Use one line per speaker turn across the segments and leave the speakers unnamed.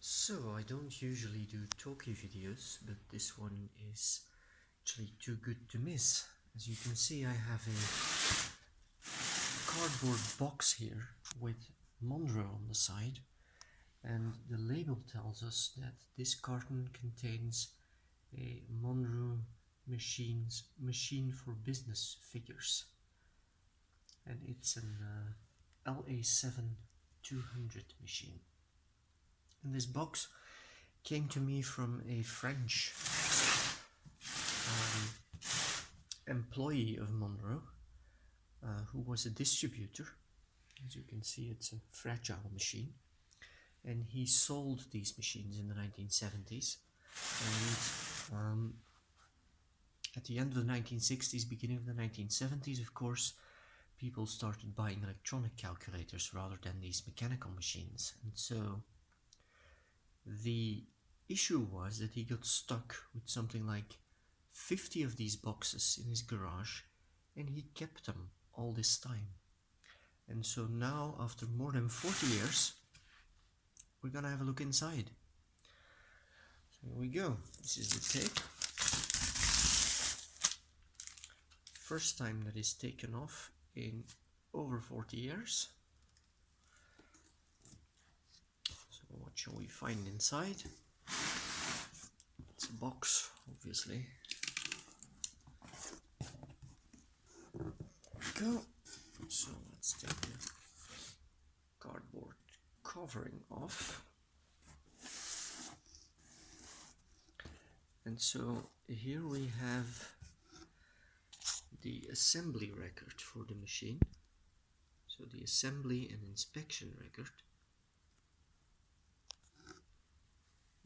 So, I don't usually do talkie videos, but this one is actually too good to miss. As you can see, I have a cardboard box here with Monroe on the side, and the label tells us that this carton contains a Monroe machine for business figures, and it's an LA7-200 machine. And this box came to me from a French employee of Monroe, who was a distributor. As you can see, it's a fragile machine, and he sold these machines in the 1970s, and at the end of the 1960s, beginning of the 1970s, of course, people started buying electronic calculators rather than these mechanical machines. And so the issue was that he got stuck with something like 50 of these boxes in his garage, and he kept them all this time. And so now, after more than 40 years, we're gonna have a look inside. So here we go. This is the tape. First time that is taken off in over 40 years. So what shall we find inside? It's a box, obviously. Go. So let's take the cardboard covering off. And so here we have the assembly record for the machine. So the assembly and inspection record.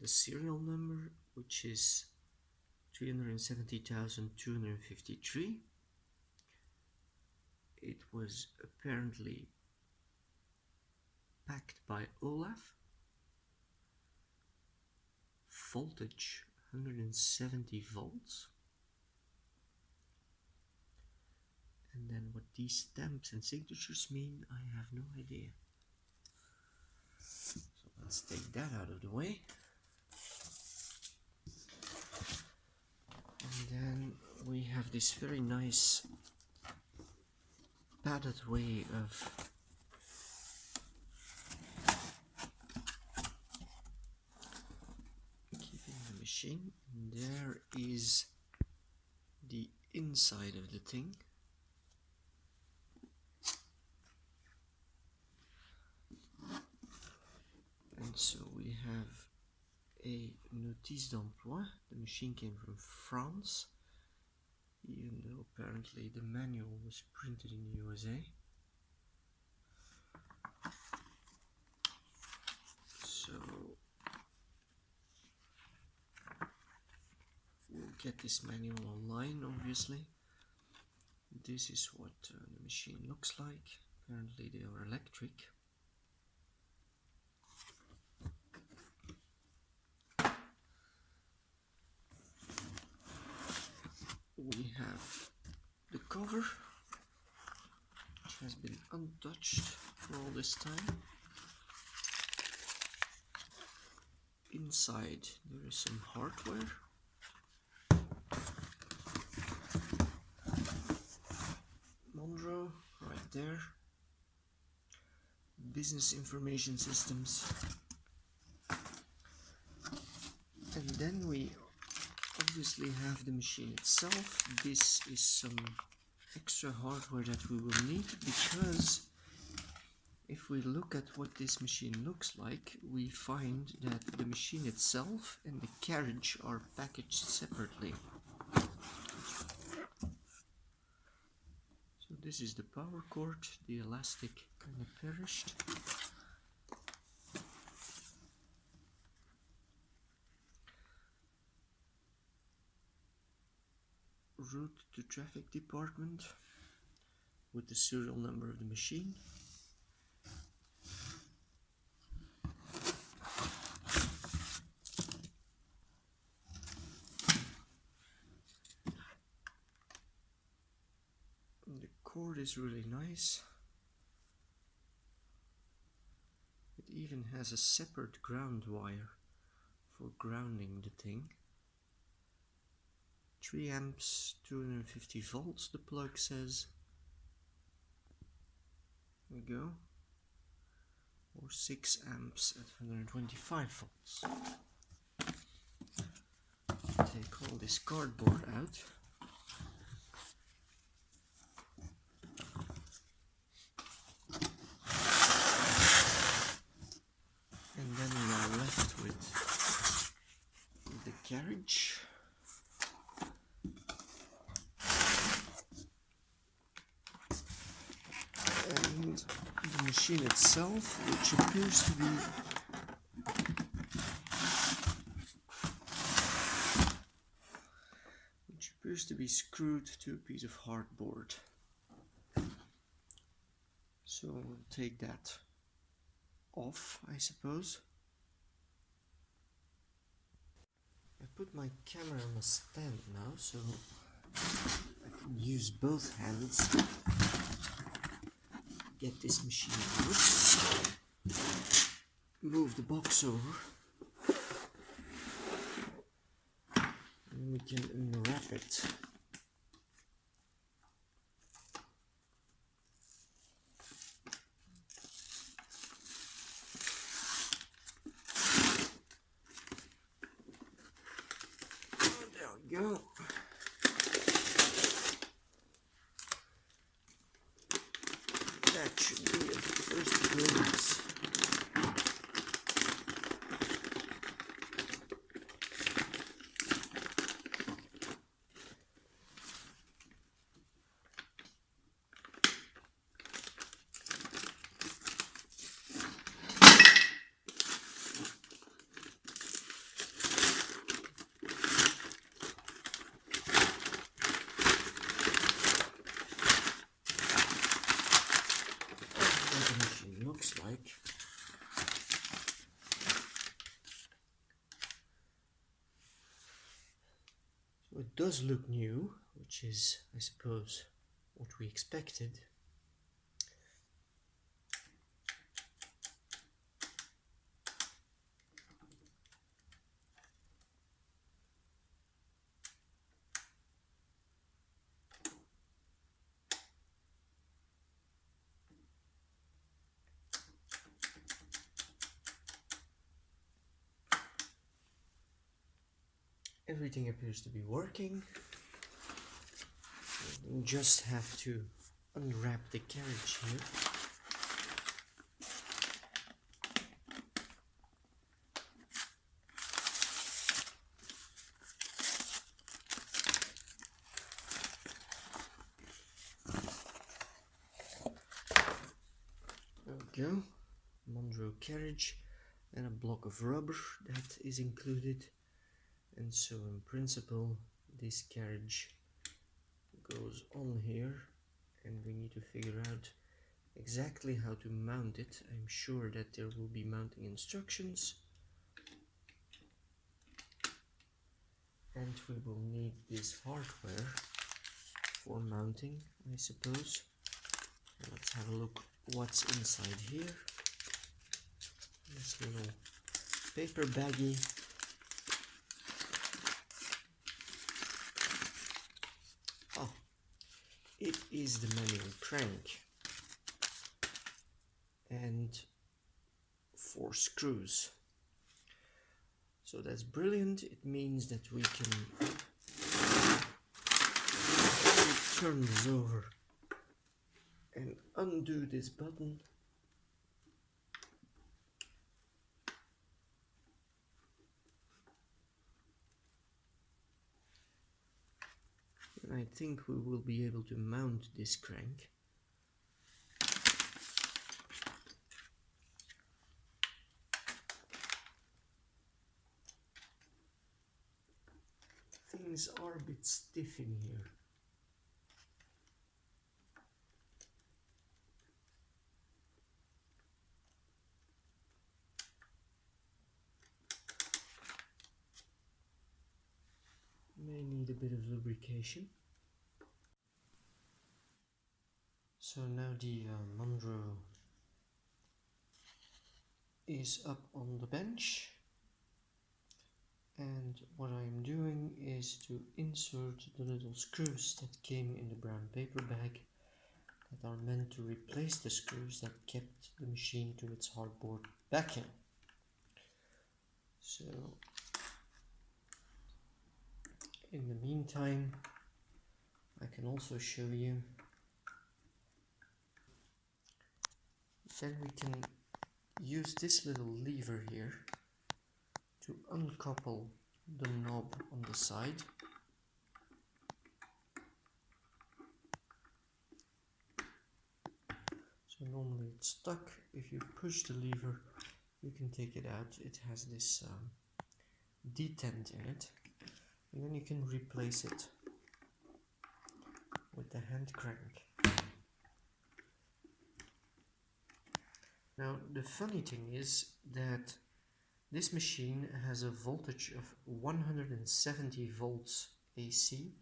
The serial number, which is 370,253. It was apparently packed by Olaf. Voltage 170 volts. And then what these stamps and signatures mean, I have no idea. So let's take that out of the way. And then we have this very nice padded way of keeping the machine. And there is the inside of the thing. And so we have a notice d'emploi. The machine came from France, even though apparently the manual was printed in the USA. So we'll get this manual online, obviously. This is what the machine looks like. Apparently they are electric. We have the cover, which has been untouched for all this time. Inside there is some hardware. Monroe, right there. Business information systems. And then we obviously have the machine itself. This is some extra hardware that we will need, because if we look at what this machine looks like, we find that the machine itself and the carriage are packaged separately. So this is the power cord. The elastic kind of perished. Route to traffic department with the serial number of the machine. And the cord is really nice. It even has a separate ground wire for grounding the thing. 3 amps, 250 volts, the plug says. There we go. Or 6 amps at 125 volts. Take all this cardboard out. And then we are left with the carriage. And the machine itself, which appears to be screwed to a piece of hardboard. So we'll take that off, I suppose. I put my camera on a stand now, so I can use both hands to get this machine out. Move the box over, and we can unwrap it. Go. That should be a first glimpse. Like. So it does look new, which is, I suppose, what we expected. Everything appears to be working. We just have to unwrap the carriage here. There we go. Monroe carriage and a block of rubber that is included. And so in principle this carriage goes on here, and we need to figure out exactly how to mount it. I'm sure that there will be mounting instructions, and we will need this hardware for mounting, I suppose. Let's have a look what's inside here. This little paper baggie. It is the manual crank and 4 screws. So that's brilliant. It means that we can turn this over and undo this button. And I think we will be able to mount this crank. Things are a bit stiff in here. May need a bit of lubrication. So now the Monroe is up on the bench, and what I am doing is to insert the little screws that came in the brown paper bag that are meant to replace the screws that kept the machine to its hardboard backing. So in the meantime, I can also show you. Then we can use this little lever here to uncouple the knob on the side. So normally it's stuck. If you push the lever, you can take it out. It has this detent in it, and then you can replace it with the hand crank. Now the funny thing is that this machine has a voltage of 170 volts AC,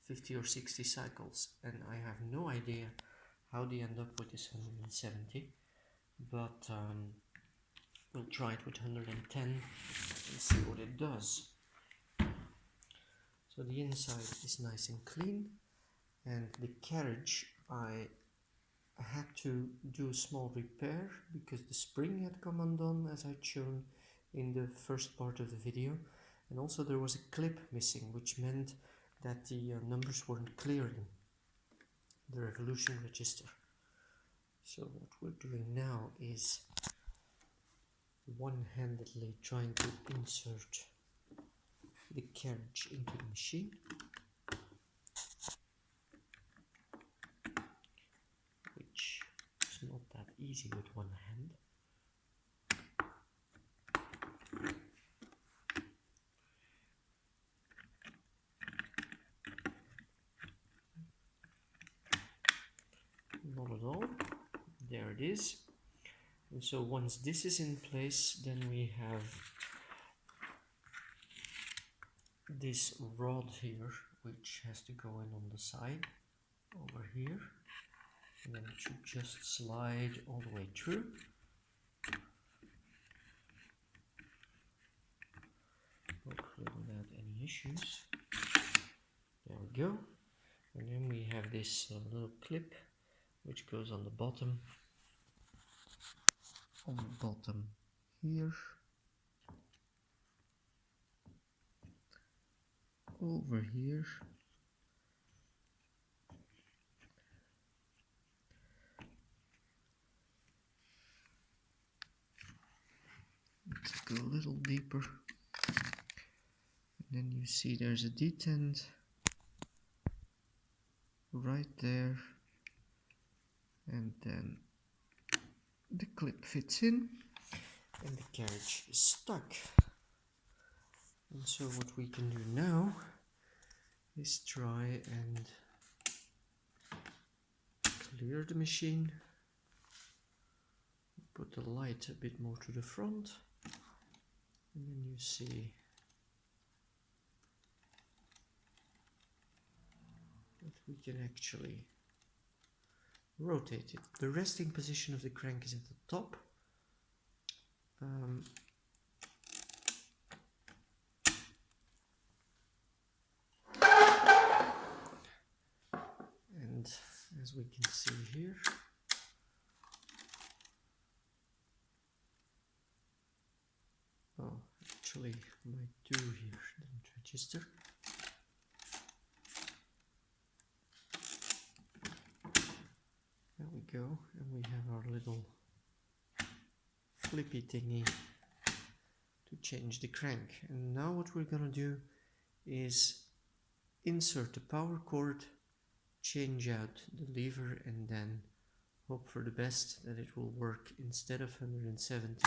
50 or 60 cycles, and I have no idea how they end up with this 170, but we'll try it with 110 and see what it does. So the inside is nice and clean, and the carriage I had to do a small repair because the spring had come undone, as I'd shown in the first part of the video, and also there was a clip missing, which meant that the numbers weren't clearing the revolution register. So what we're doing now is one-handedly trying to insert the carriage into the machine. Which is not that easy with one hand. Not at all. There it is. And so once this is in place, then we have this rod here, which has to go in on the side over here, and then it should just slide all the way through. Hopefully without any issues. There we go. And then we have this little clip which goes on the bottom. On the bottom here. Over here. Let's go a little deeper. And then you see there's a detent right there. And then the clip fits in and the carriage is stuck. And so what we can do now is try and clear the machine. Put the light a bit more to the front, and then you see that we can actually rotate it. The resting position of the crank is at the top. And as we can see here, actually might do here, didn't register. There we go, and we have our little flippy thingy to change the crank. And now what we're gonna do is insert the power cord, change out the lever, and then hope for the best that it will work instead of 170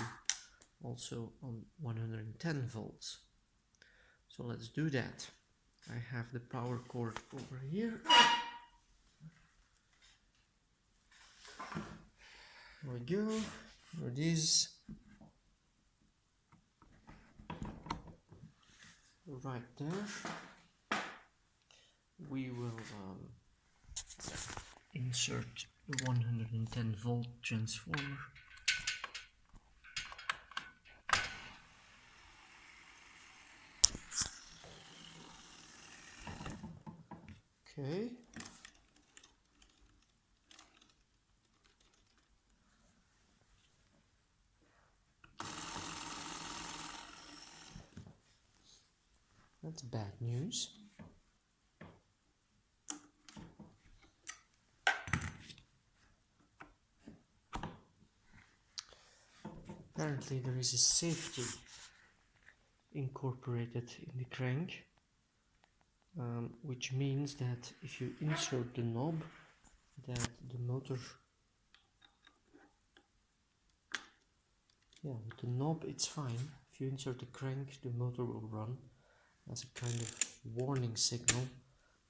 also on 110 volts. So let's do that. I have the power cord over here. There we go. Here it is. Right there. We will insert the 110 volt transformer That's bad news. Apparently there is a safety incorporated in the crank, which means that if you insert the knob, that the motor, with the knob it's fine. If you insert the crank, the motor will run as a kind of warning signal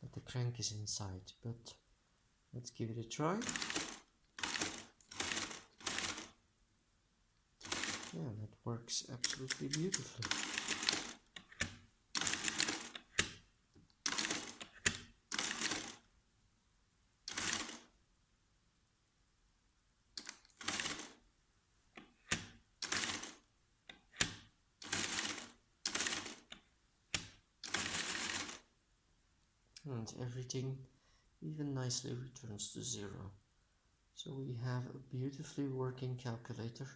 that the crank is inside. But let's give it a try. Yeah, that works absolutely beautifully. And everything even nicely returns to zero. So we have a beautifully working calculator,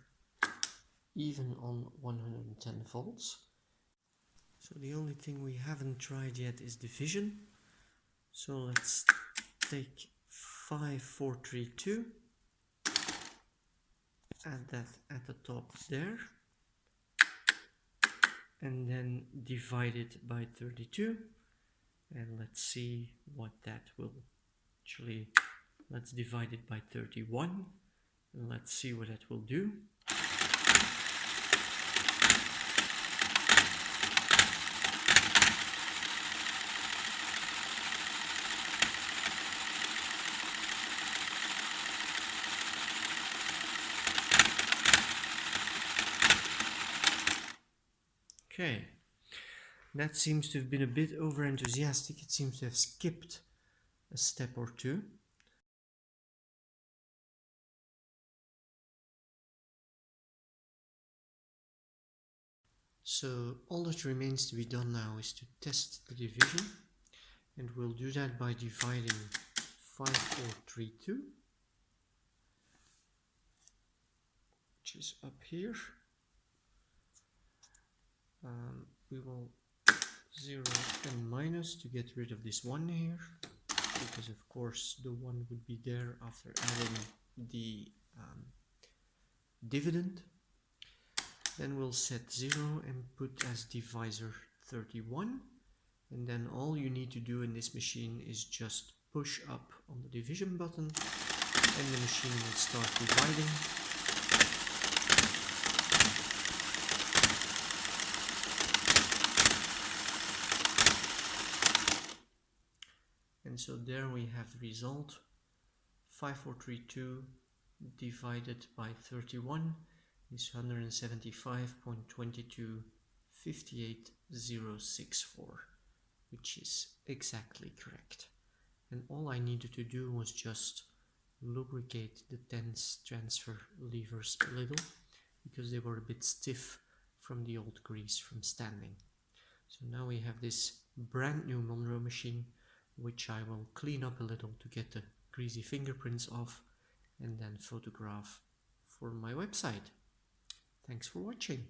even on 110 volts. So the only thing we haven't tried yet is division. So let's take 5432, add that at the top there, and then divide it by 32. And let's see what that will actually, let's divide it by 31 and let's see what that will do. Okay, that seems to have been a bit over enthusiastic. It seems to have skipped a step or two. So all that remains to be done now is to test the division, and we'll do that by dividing 5432, which is up here. We will 0 and minus to get rid of this 1 here, because of course the 1 would be there after adding the dividend. Then we'll set 0 and put as divisor 31, and then all you need to do in this machine is just push up on the division button and the machine will start dividing. And so there we have the result. 5432 divided by 31 is 175.2258064, which is exactly correct. And all I needed to do was just lubricate the tense transfer levers a little, because they were a bit stiff from the old grease from standing. So now we have this brand new Monroe machine, which I will clean up a little to get the greasy fingerprints off and then photograph for my website. Thanks for watching.